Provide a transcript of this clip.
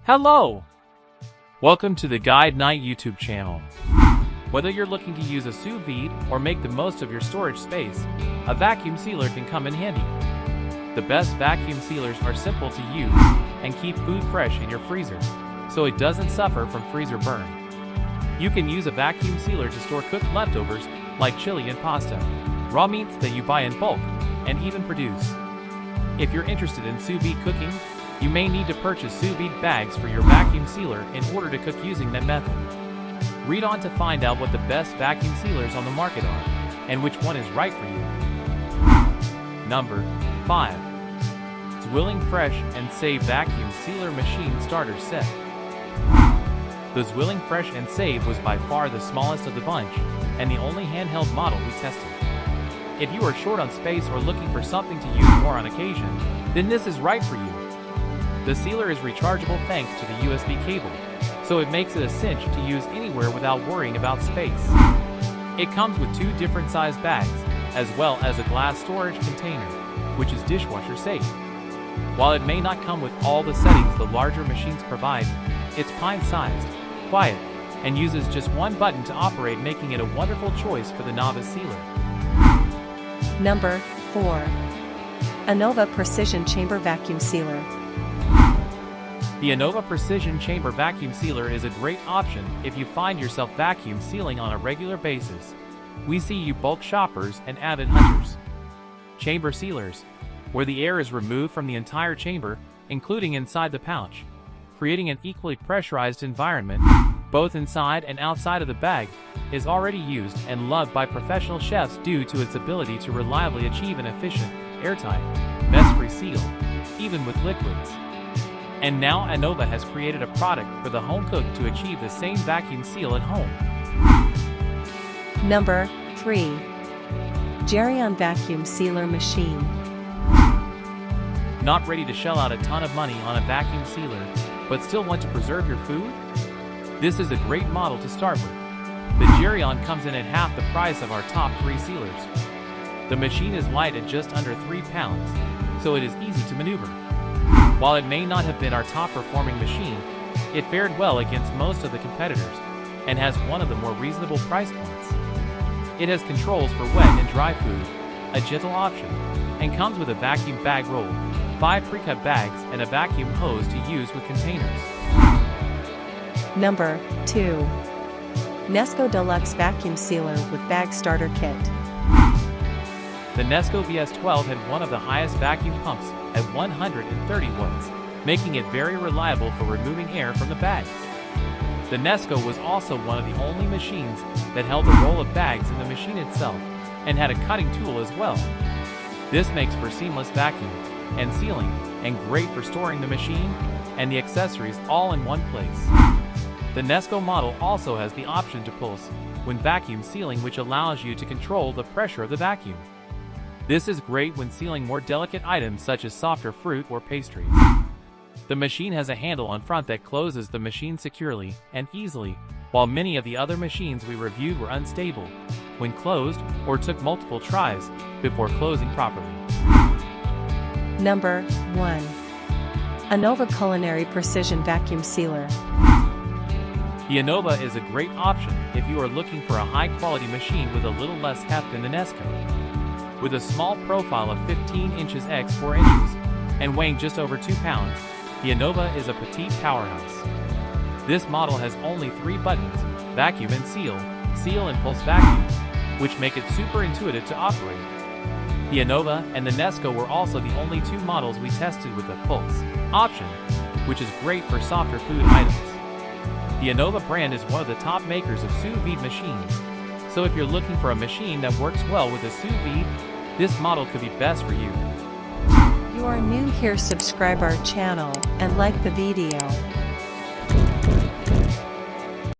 Hello! Welcome to the GuideKnight YouTube channel. Whether you're looking to use a sous vide or make the most of your storage space, a vacuum sealer can come in handy. The best vacuum sealers are simple to use and keep food fresh in your freezer, so it doesn't suffer from freezer burn. You can use a vacuum sealer to store cooked leftovers like chili and pasta, raw meats that you buy in bulk, and even produce. If you're interested in sous vide cooking, you may need to purchase sous vide bags for your vacuum sealer in order to cook using that method. Read on to find out what the best vacuum sealers on the market are, and which one is right for you. Number 5. ZWILLING Fresh and Save Vacuum Sealer Machine Starter Set. The ZWILLING Fresh and Save was by far the smallest of the bunch, and the only handheld model we tested. If you are short on space or looking for something to use more on occasion, then this is right for you. The sealer is rechargeable thanks to the USB cable, so it makes it a cinch to use anywhere without worrying about space. It comes with 2 different size bags, as well as a glass storage container, which is dishwasher safe. While it may not come with all the settings the larger machines provide, it's pint-sized, quiet, and uses just one button to operate, making it a wonderful choice for the novice sealer. Number 4. Anova Precision Chamber Vacuum Sealer. The Anova Precision Chamber Vacuum Sealer is a great option if you find yourself vacuum sealing on a regular basis. We see you bulk shoppers and avid hunters. Chamber sealers, where the air is removed from the entire chamber, including inside the pouch, creating an equally pressurized environment, both inside and outside of the bag, is already used and loved by professional chefs due to its ability to reliably achieve an efficient, airtight, mess-free seal, even with liquids. And now Anova has created a product for the home cook to achieve the same vacuum seal at home. Number 3. GERYON Vacuum Sealer Machine. Not ready to shell out a ton of money on a vacuum sealer, but still want to preserve your food? This is a great model to start with. The GERYON comes in at half the price of our top 3 sealers. The machine is light at just under 3 pounds, so it is easy to maneuver. While it may not have been our top performing machine, it fared well against most of the competitors and has one of the more reasonable price points. It has controls for wet and dry food, a gentle option, and comes with a vacuum bag roll, 5 pre-cut bags, and a vacuum hose to use with containers. Number 2. Nesco Deluxe Vacuum Sealer with Bag Starter Kit. The Nesco VS12 had one of the highest vacuum pumps at 130 watts, making it very reliable for removing air from the bags. The Nesco was also one of the only machines that held a roll of bags in the machine itself and had a cutting tool as well. This makes for seamless vacuum and sealing, and great for storing the machine and the accessories all in one place. The Nesco model also has the option to pulse when vacuum sealing, which allows you to control the pressure of the vacuum. This is great when sealing more delicate items such as softer fruit or pastries. The machine has a handle on front that closes the machine securely and easily, while many of the other machines we reviewed were unstable when closed or took multiple tries before closing properly. Number 1. Anova Culinary Precision Vacuum Sealer. The Anova is a great option if you are looking for a high-quality machine with a little less heft than the Nesco. With a small profile of 15 inches x 4 inches and weighing just over 2 pounds, the Anova is a petite powerhouse. This model has only 3 buttons: vacuum and seal, seal and pulse vacuum, which make it super intuitive to operate. The Anova and the Nesco were also the only 2 models we tested with the pulse option, which is great for softer food items. The Anova brand is one of the top makers of sous vide machines, so if you're looking for a machine that works well with a sous vide, this model could be best for you. You are new here, subscribe our channel and like the video.